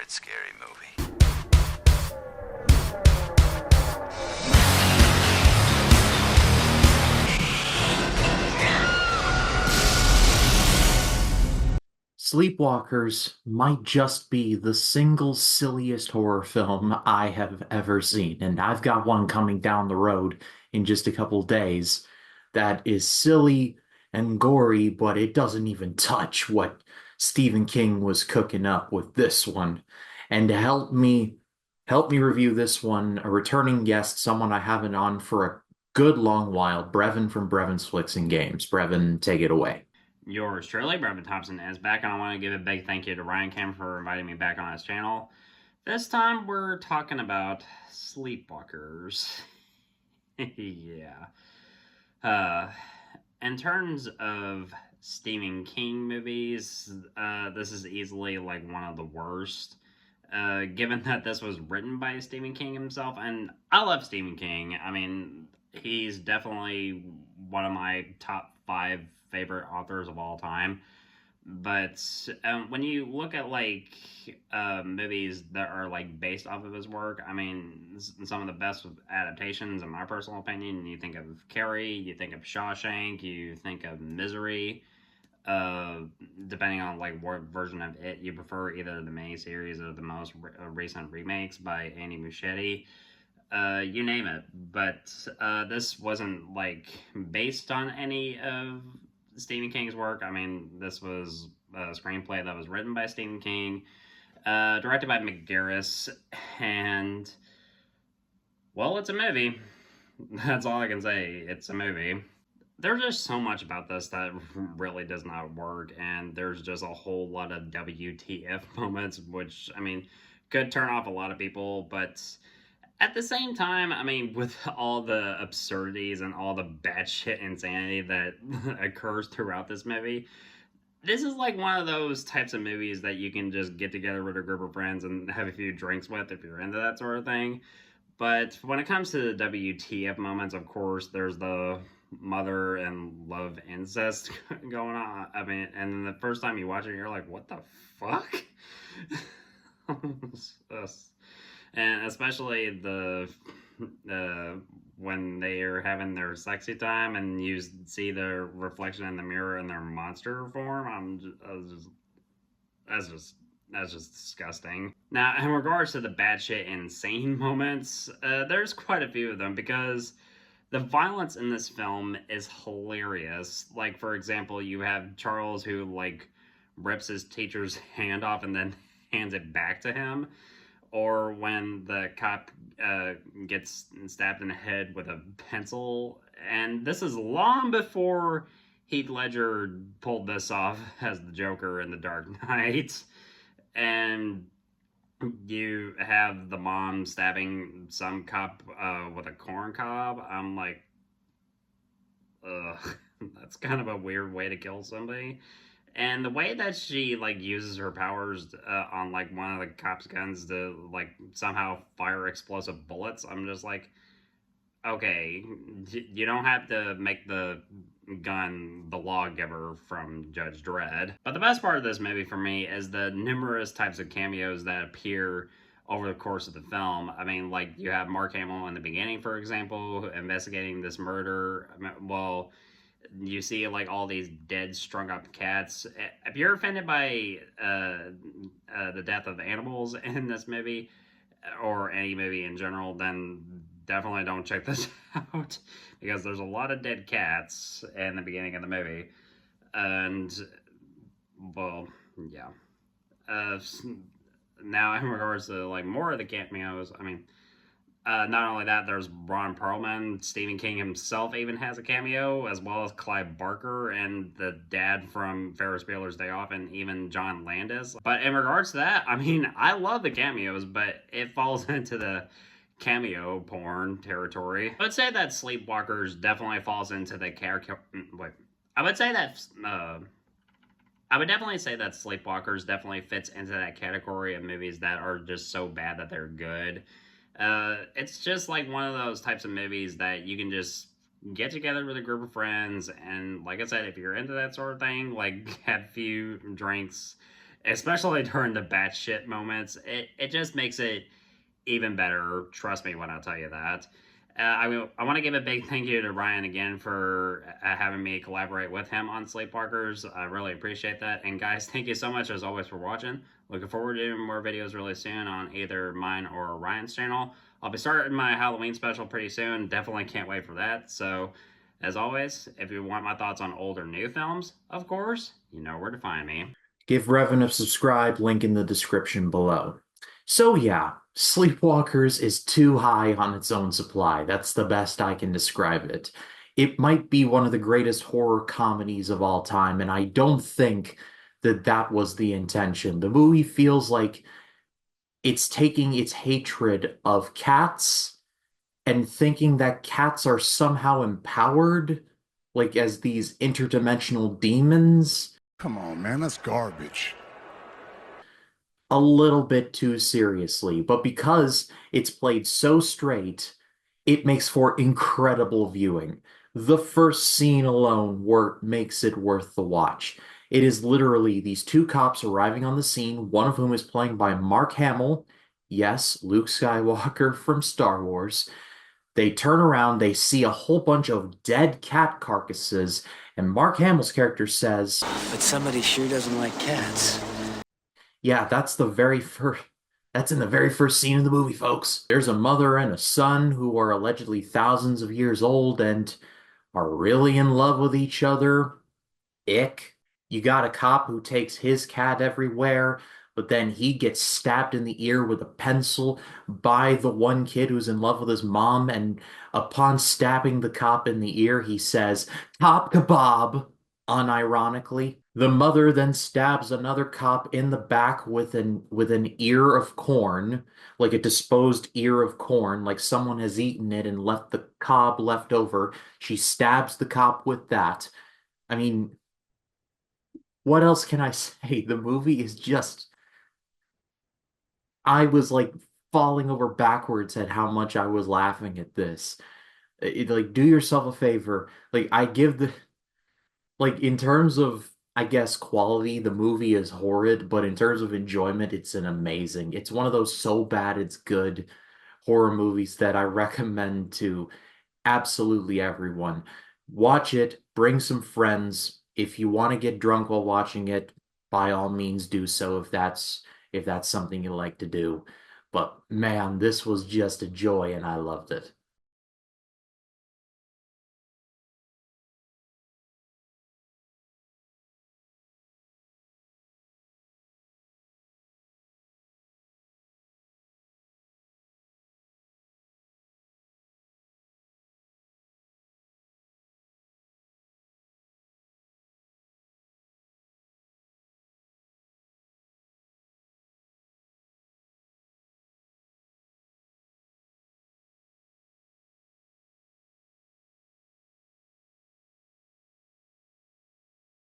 favorite scary movie. Sleepwalkers might just be the single silliest horror film I have ever seen, and I've got one coming down the road in just a couple days that is silly and gory, but it doesn't even touch what Stephen King was cooking up with this one. And to help me review this one, a returning guest, someone I haven't on for a good long while, Brevin from Brevin's Flicks and Games. Brevin, take it away. Yours truly, Brevin Thompson, is back, and I want to give a big thank you to Ryan Kim for inviting me back on his channel. This time, we're talking about Sleepwalkers. Yeah. Uh, in terms of Stephen King movies, this is easily like one of the worst. Given that this was written by Stephen King himself, and I love Stephen King. I mean, he's definitely one of my top five favorite authors of all time. But when you look at like movies that are like based off of his work, I mean, some of the best adaptations, in my personal opinion. You think of Carrie, you think of Shawshank, you think of Misery. Uh, Depending on like what version of it you prefer, either the miniseries or the most recent remakes by Andy Muschietti, you name it. But this wasn't like based on any of Stephen King's work. I mean, this was a screenplay that was written by Stephen King, directed by McGarris, and well, it's a movie. That's all I can say. It's a movie. There's just so much about this that really does not work, and there's just a whole lot of WTF moments, which, I mean, could turn off a lot of people, but at the same time, I mean, with all the absurdities and all the batshit insanity that occurs throughout this movie, this is like one of those types of movies that you can just get together with a group of friends and have a few drinks with if you're into that sort of thing. But when it comes to the WTF moments, of course, there's the mother and love incest going on. I mean, and the first time you watch it, you're like, what the fuck? And especially the when they are having their sexy time and you see their reflection in the mirror in their monster form. That's just that's just disgusting. Now, in regards to the batshit insane moments, there's quite a few of them because the violence in this film is hilarious. Like, for example, you have Charles who like rips his teacher's hand off and then hands it back to him, or when the cop gets stabbed in the head with a pencil. And this is long before Heath Ledger pulled this off as the Joker in The Dark Knight. And you have the mom stabbing some cop with a corn cob. I'm like, ugh, that's kind of a weird way to kill somebody. And the way that she like uses her powers on like one of the cops' guns to like somehow fire explosive bullets, I'm just like, okay, you don't have to make the gun the lawgiver from Judge Dredd. But the best part of this movie for me is the numerous types of cameos that appear over the course of the film. I mean, like, you have Mark Hamill in the beginning, for example, investigating this murder. Well, you see like all these dead, strung up cats. If you're offended by the death of animals in this movie or any movie in general, then definitely don't check this out because there's a lot of dead cats in the beginning of the movie. And well, yeah. Uh, Now, in regards to like more of the cameos, I mean, not only that, there's Ron Perlman. Stephen King himself even has a cameo, as well as Clive Barker and the dad from Ferris Bueller's Day Off, and even John Landis. But in regards to that, I mean, I love the cameos, but it falls into the cameo porn territory. I would say that Sleepwalkers definitely falls into the character. Wait, I would say that. I would definitely say that Sleepwalkers definitely fits into that category of movies that are just so bad that they're good. It's just like one of those types of movies that you can just get together with a group of friends, and like I said, if you're into that sort of thing, like have a few drinks especially during the batshit moments. It just makes it even better. Trust me when I tell you that. I want to give a big thank you to Ryan again for having me collaborate with him on Sleepwalkers. I really appreciate that. And guys, thank you so much as always for watching. Looking forward to doing more videos really soon on either mine or Ryan's channel. I'll be starting my Halloween special pretty soon. Definitely can't wait for that. So, as always, if you want my thoughts on old or new films, of course, you know where to find me. Give Revan a subscribe, link in the description below. So yeah, Sleepwalkers is too high on its own supply. That's the best I can describe it. It might be one of the greatest horror comedies of all time, and I don't think that that was the intention. The movie feels like it's taking its hatred of cats and thinking that cats are somehow empowered, like as these interdimensional demons, Come on, man, that's garbage. a little bit too seriously. But because it's played so straight, it makes for incredible viewing. The first scene alone makes it worth the watch. It is literally these two cops arriving on the scene, one of whom is played by Mark Hamill. Yes, Luke Skywalker from Star Wars. They turn around, they see a whole bunch of dead cat carcasses, and Mark Hamill's character says, But somebody sure doesn't like cats. yeah, that's in the very first scene of the movie, folks. There's a mother and a son who are allegedly thousands of years old and are really in love with each other. Ick. You got a cop who takes his cat everywhere, but then he gets stabbed in the ear with a pencil by the one kid who's in love with his mom, and upon stabbing the cop in the ear, he says, "Cop kebab," unironically. The mother then stabs another cop in the back with an ear of corn, like a disposed ear of corn, like someone has eaten it and left the cob left over. She stabs the cop with that. I mean, what else can I say? The movie is just, I was like falling over backwards at how much I was laughing at this. Like, do yourself a favor. Like, I give the, like, in terms of, I guess, quality, the movie is horrid, but in terms of enjoyment, it's an amazing. It's one of those so bad it's good horror movies that I recommend to absolutely everyone. Watch it, bring some friends. If you want to get drunk while watching it, by all means do so if that's something you like to do. But man, this was just a joy and I loved it.